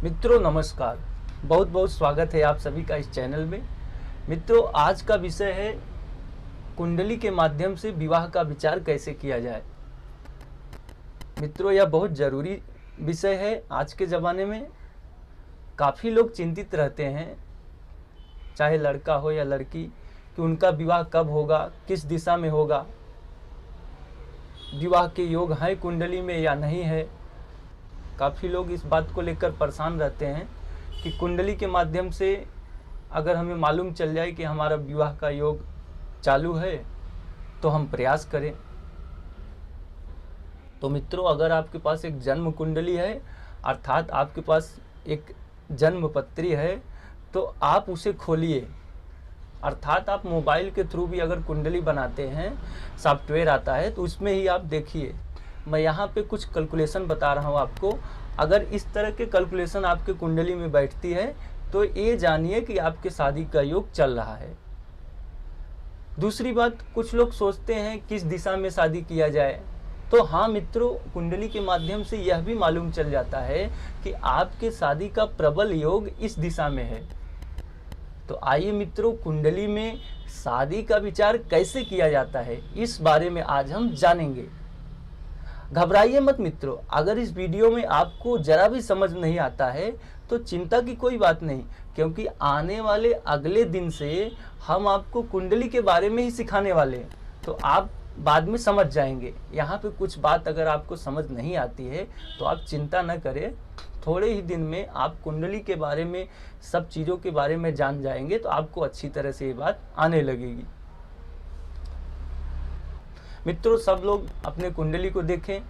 मित्रों नमस्कार, बहुत बहुत स्वागत है आप सभी का इस चैनल में। मित्रों आज का विषय है कुंडली के माध्यम से विवाह का विचार कैसे किया जाए। मित्रों यह बहुत ज़रूरी विषय है। आज के ज़माने में काफ़ी लोग चिंतित रहते हैं, चाहे लड़का हो या लड़की, कि उनका विवाह कब होगा, किस दिशा में होगा, विवाह के योग हैं कुंडली में या नहीं है। काफ़ी लोग इस बात को लेकर परेशान रहते हैं कि कुंडली के माध्यम से अगर हमें मालूम चल जाए कि हमारा विवाह का योग चालू है तो हम प्रयास करें। तो मित्रों अगर आपके पास एक जन्म कुंडली है, अर्थात आपके पास एक जन्म पत्री है, तो आप उसे खोलिए। अर्थात आप मोबाइल के थ्रू भी अगर कुंडली बनाते हैं, सॉफ्टवेयर आता है, तो उसमें ही आप देखिए। मैं यहाँ पे कुछ कैलकुलेशन बता रहा हूँ आपको। अगर इस तरह के कैलकुलेशन आपके कुंडली में बैठती है तो ये जानिए कि आपके शादी का योग चल रहा है। दूसरी बात, कुछ लोग सोचते हैं किस दिशा में शादी किया जाए। तो हाँ मित्रों, कुंडली के माध्यम से यह भी मालूम चल जाता है कि आपके शादी का प्रबल योग इस दिशा में है। तो आइए मित्रों, कुंडली में शादी का विचार कैसे किया जाता है, इस बारे में आज हम जानेंगे। घबराइए मत मित्रों, अगर इस वीडियो में आपको जरा भी समझ नहीं आता है तो चिंता की कोई बात नहीं, क्योंकि आने वाले अगले दिन से हम आपको कुंडली के बारे में ही सिखाने वाले हैं। तो आप बाद में समझ जाएंगे। यहाँ पे कुछ बात अगर आपको समझ नहीं आती है तो आप चिंता न करें, थोड़े ही दिन में आप कुंडली के बारे में, सब चीज़ों के बारे में जान जाएंगे, तो आपको अच्छी तरह से ये बात आने लगेगी। मित्रों सब लोग अपने कुंडली को देखें।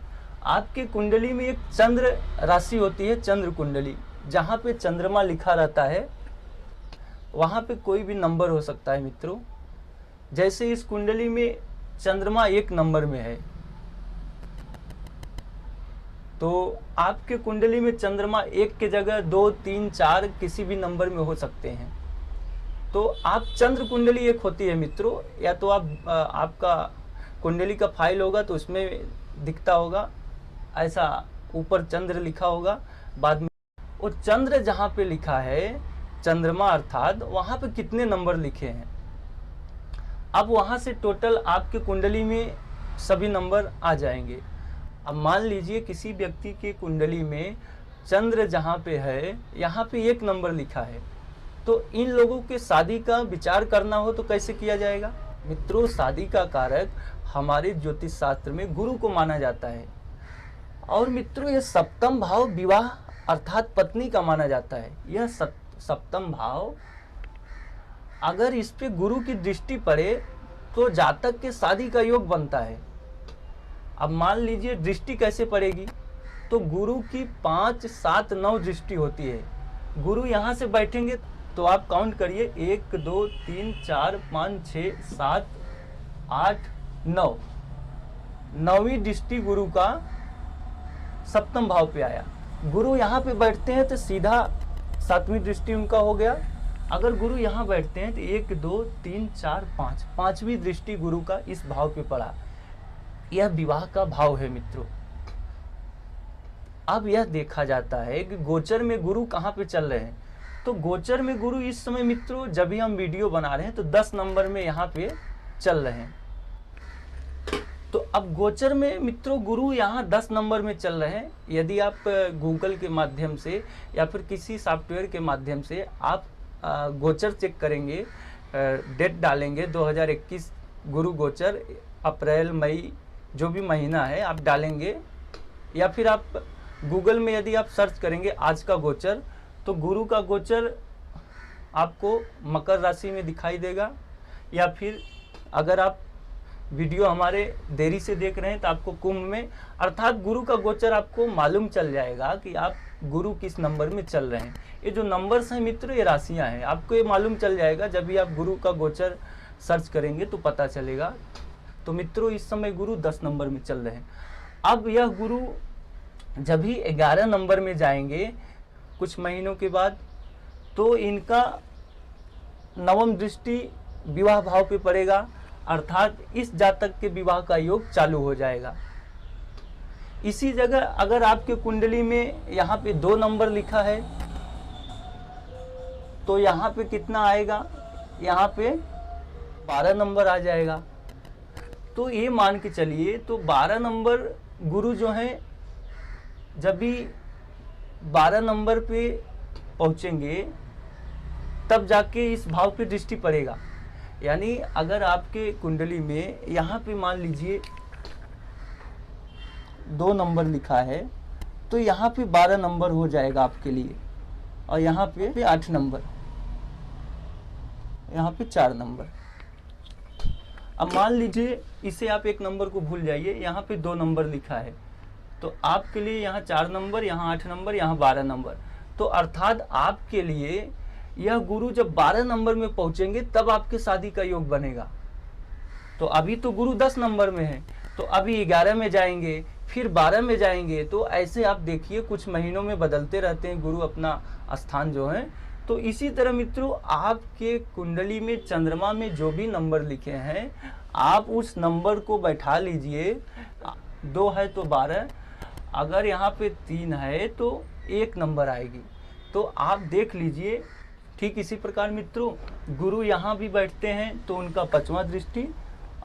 आपके कुंडली में एक चंद्र राशि होती है, चंद्र कुंडली। जहाँ पे चंद्रमा लिखा रहता है वहाँ पे कोई भी नंबर हो सकता है मित्रों। जैसे इस कुंडली में चंद्रमा 1 नंबर में है, तो आपके कुंडली में चंद्रमा 1 के जगह 2, 3, 4 किसी भी नंबर में हो सकते हैं। तो आप चंद्र कुंडली एक होती है मित्रों, या तो आप आपका कुंडली का फाइल होगा तो उसमें दिखता होगा, ऐसा ऊपर चंद्र लिखा होगा। बाद में वो चंद्र जहाँ पे लिखा है चंद्रमा, अर्थात वहाँ पे कितने नंबर लिखे हैं, अब वहाँ से टोटल आपके कुंडली में सभी नंबर आ जाएंगे। अब मान लीजिए किसी व्यक्ति की कुंडली में चंद्र जहाँ पे है, यहाँ पे 1 नंबर लिखा है, तो इन लोगों के शादी का विचार करना हो तो कैसे किया जाएगा। मित्रों शादी का कारक हमारे ज्योतिष शास्त्र में गुरु को माना जाता है, और मित्रों यह सप्तम भाव विवाह अर्थात पत्नी का माना जाता है। यह सप्तम भाव अगर इस पे गुरु की दृष्टि पड़े तो जातक के शादी का योग बनता है। अब मान लीजिए दृष्टि कैसे पड़ेगी, तो गुरु की 5, 7, 9 दृष्टि होती है। गुरु यहाँ से बैठेंगे तो आप काउंट करिए, 1, 2, 3, 4, 5, 6, 7, 8, 9, 9वीं दृष्टि गुरु का सप्तम भाव पे आया। गुरु यहाँ पे बैठते हैं तो सीधा 7वीं दृष्टि उनका हो गया। अगर गुरु यहाँ बैठते हैं तो 1, 2, 3, 4, 5, 5वीं दृष्टि गुरु का इस भाव पे पड़ा। यह विवाह का भाव है मित्रों। अब यह देखा जाता है कि गोचर में गुरु कहाँ पे चल रहे हैं। तो गोचर में गुरु इस समय मित्रों, जब भी हम वीडियो बना रहे हैं तो 10 नंबर में यहाँ पे चल रहे हैं। तो अब गोचर में मित्रों गुरु यहाँ 10 नंबर में चल रहे हैं। यदि आप गूगल के माध्यम से या फिर किसी सॉफ्टवेयर के माध्यम से आप गोचर चेक करेंगे, डेट डालेंगे 2021 गुरु गोचर, अप्रैल मई जो भी महीना है आप डालेंगे, या फिर आप गूगल में यदि आप सर्च करेंगे आज का गोचर, तो गुरु का गोचर आपको मकर राशि में दिखाई देगा। या फिर अगर आप वीडियो हमारे देरी से देख रहे हैं तो आपको कुंभ में, अर्थात गुरु का गोचर आपको मालूम चल जाएगा कि आप गुरु किस नंबर में चल रहे हैं। ये जो नंबर्स हैं मित्रों, ये राशियां हैं, आपको ये मालूम चल जाएगा। जब भी आप गुरु का गोचर सर्च करेंगे तो पता चलेगा। तो मित्रों इस समय गुरु 10 नंबर में चल रहे हैं। अब यह गुरु जब भी 11 नंबर में जाएंगे कुछ महीनों के बाद, तो इनका 9वीं दृष्टि विवाह भाव पे पड़ेगा, अर्थात इस जातक के विवाह का योग चालू हो जाएगा। इसी जगह अगर आपके कुंडली में यहाँ पे 2 नंबर लिखा है तो यहाँ पे कितना आएगा, यहाँ पे 12 नंबर आ जाएगा। तो ये मान के चलिए, तो 12 नंबर गुरु जो है जब भी 12 नंबर पे पहुँचेंगे तब जाके इस भाव पे दृष्टि पड़ेगा। यानी अगर आपके कुंडली में यहाँ पे मान लीजिए 2 नंबर लिखा है तो यहाँ पे 12 नंबर हो जाएगा आपके लिए, और यहाँ पे 8 नंबर, यहाँ पे 4 नंबर। अब मान लीजिए इसे आप 1 नंबर को भूल जाइए, यहाँ पे 2 नंबर लिखा है तो आपके लिए यहाँ 4 नंबर, यहाँ 8 नंबर, यहाँ 12 नंबर। तो अर्थात आपके लिए यह गुरु जब 12 नंबर में पहुंचेंगे तब आपके शादी का योग बनेगा। तो अभी तो गुरु 10 नंबर में है, तो अभी 11 में जाएंगे, फिर 12 में जाएंगे। तो ऐसे आप देखिए कुछ महीनों में बदलते रहते हैं गुरु अपना स्थान जो है। तो इसी तरह मित्रों आपके कुंडली में चंद्रमा में जो भी नंबर लिखे हैं आप उस नंबर को बैठा लीजिए। 2 है तो 12, अगर यहाँ पे 3 है तो 1 नंबर आएगी। तो आप देख लीजिए। ठीक इसी प्रकार मित्रों गुरु यहाँ भी बैठते हैं तो उनका 5वां दृष्टि,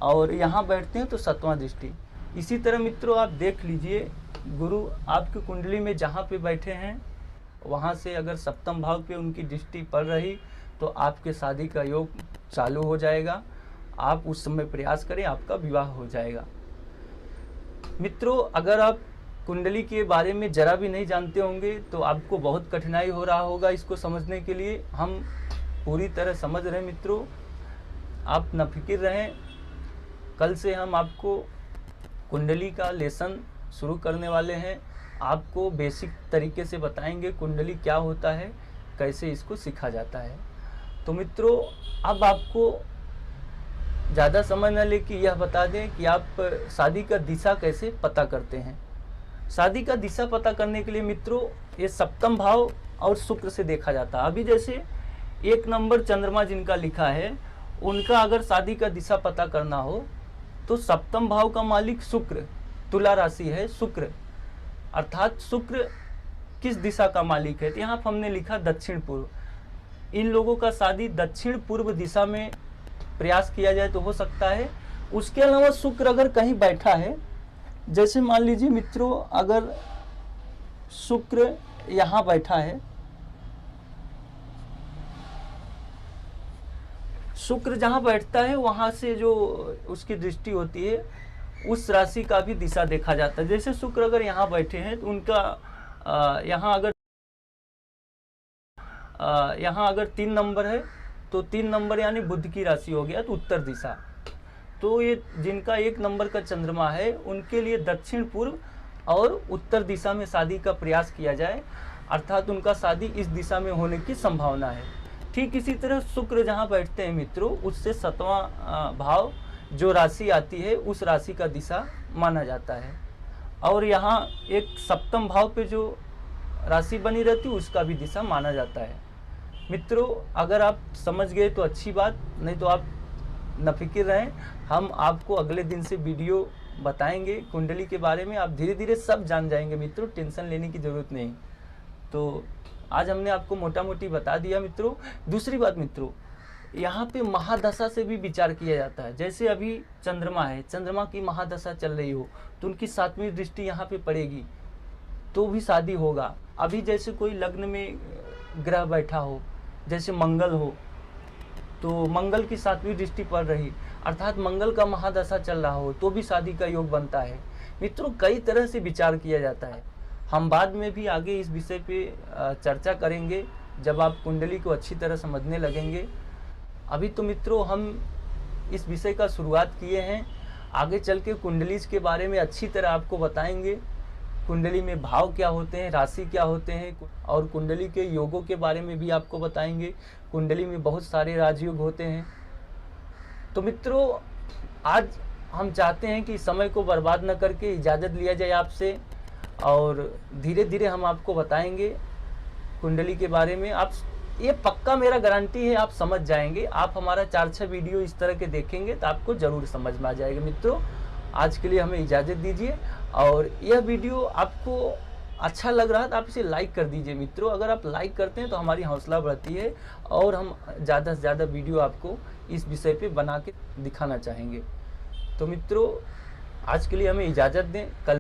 और यहाँ बैठते हैं तो 7वां दृष्टि। इसी तरह मित्रों आप देख लीजिए गुरु आपकी कुंडली में जहाँ पे बैठे हैं वहाँ से अगर 7वें भाव पे उनकी दृष्टि पड़ रही तो आपके शादी का योग चालू हो जाएगा। आप उस समय प्रयास करें, आपका विवाह हो जाएगा। मित्रों अगर आप कुंडली के बारे में जरा भी नहीं जानते होंगे तो आपको बहुत कठिनाई हो रहा होगा इसको समझने के लिए। हम पूरी तरह समझ रहे हैं मित्रों, आप न फिक्र रहें। कल से हम आपको कुंडली का लेसन शुरू करने वाले हैं। आपको बेसिक तरीके से बताएंगे कुंडली क्या होता है, कैसे इसको सीखा जाता है। तो मित्रों अब आपको ज़्यादा समय न लेके यह बता दें कि आप शादी का दिशा कैसे पता करते हैं। शादी का दिशा पता करने के लिए मित्रों ये 7वां भाव और शुक्र से देखा जाता है। अभी जैसे 1 नंबर चंद्रमा जिनका लिखा है उनका अगर शादी का दिशा पता करना हो तो 7वें भाव का मालिक शुक्र, तुला राशि है शुक्र, अर्थात शुक्र किस दिशा का मालिक है, तो यहाँ हमने लिखा दक्षिण पूर्व। इन लोगों का शादी दक्षिण पूर्व दिशा में प्रयास किया जाए तो हो सकता है। उसके अलावा शुक्र अगर कहीं बैठा है, जैसे मान लीजिए मित्रों अगर शुक्र यहाँ बैठा है, शुक्र जहाँ बैठता है वहाँ से जो उसकी दृष्टि होती है उस राशि का भी दिशा देखा जाता है। जैसे शुक्र अगर यहाँ बैठे हैं तो उनका यहाँ अगर 3 नंबर है तो 3 नंबर यानी बुध की राशि हो गया, तो उत्तर दिशा। तो ये जिनका 1 नंबर का चंद्रमा है उनके लिए दक्षिण पूर्व और उत्तर दिशा में शादी का प्रयास किया जाए, अर्थात उनका शादी इस दिशा में होने की संभावना है। ठीक इसी तरह शुक्र जहाँ बैठते हैं मित्रों उससे 7वां भाव जो राशि आती है उस राशि का दिशा माना जाता है। और यहाँ एक 7वें भाव पे जो राशि बनी रहती है उसका भी दिशा माना जाता है। मित्रों अगर आप समझ गए तो अच्छी बात, नहीं तो आप न फिक्र रहें। हम आपको अगले दिन से वीडियो बताएंगे कुंडली के बारे में, आप धीरे धीरे सब जान जाएंगे मित्रों, टेंशन लेने की ज़रूरत नहीं। तो आज हमने आपको मोटा मोटी बता दिया मित्रों। दूसरी बात मित्रों यहाँ पे महादशा से भी विचार किया जाता है। जैसे अभी चंद्रमा है, चंद्रमा की महादशा चल रही हो तो उनकी 7वीं दृष्टि यहाँ पे पड़ेगी तो भी शादी होगा। अभी जैसे कोई लग्न में ग्रह बैठा हो, जैसे मंगल हो, तो मंगल की 7वीं दृष्टि पड़ रही, अर्थात मंगल का महादशा चल रहा हो तो भी शादी का योग बनता है। मित्रों कई तरह से विचार किया जाता है। हम बाद में भी आगे इस विषय पे चर्चा करेंगे जब आप कुंडली को अच्छी तरह समझने लगेंगे। अभी तो मित्रों हम इस विषय का शुरुआत किए हैं, आगे चल के कुंडली के बारे में अच्छी तरह आपको बताएंगे। कुंडली में भाव क्या होते हैं, राशि क्या होते हैं, और कुंडली के योगों के बारे में भी आपको बताएंगे। कुंडली में बहुत सारे राजयोग होते हैं। तो मित्रों आज हम चाहते हैं कि समय को बर्बाद न करके इजाज़त लिया जाए आपसे, और धीरे धीरे हम आपको बताएंगे कुंडली के बारे में। आप ये पक्का मेरा गारंटी है आप समझ जाएंगे। आप हमारा 4-6 वीडियो इस तरह के देखेंगे तो आपको ज़रूर समझ में आ जाएगा। मित्रों आज के लिए हमें इजाज़त दीजिए, और यह वीडियो आपको अच्छा लग रहा है तो आप इसे लाइक कर दीजिए मित्रों। अगर आप लाइक करते हैं तो हमारी हौसला बढ़ती है और हम ज़्यादा से ज़्यादा वीडियो आपको इस विषय पे बना के दिखाना चाहेंगे। तो मित्रों आज के लिए हमें इजाज़त दें, कल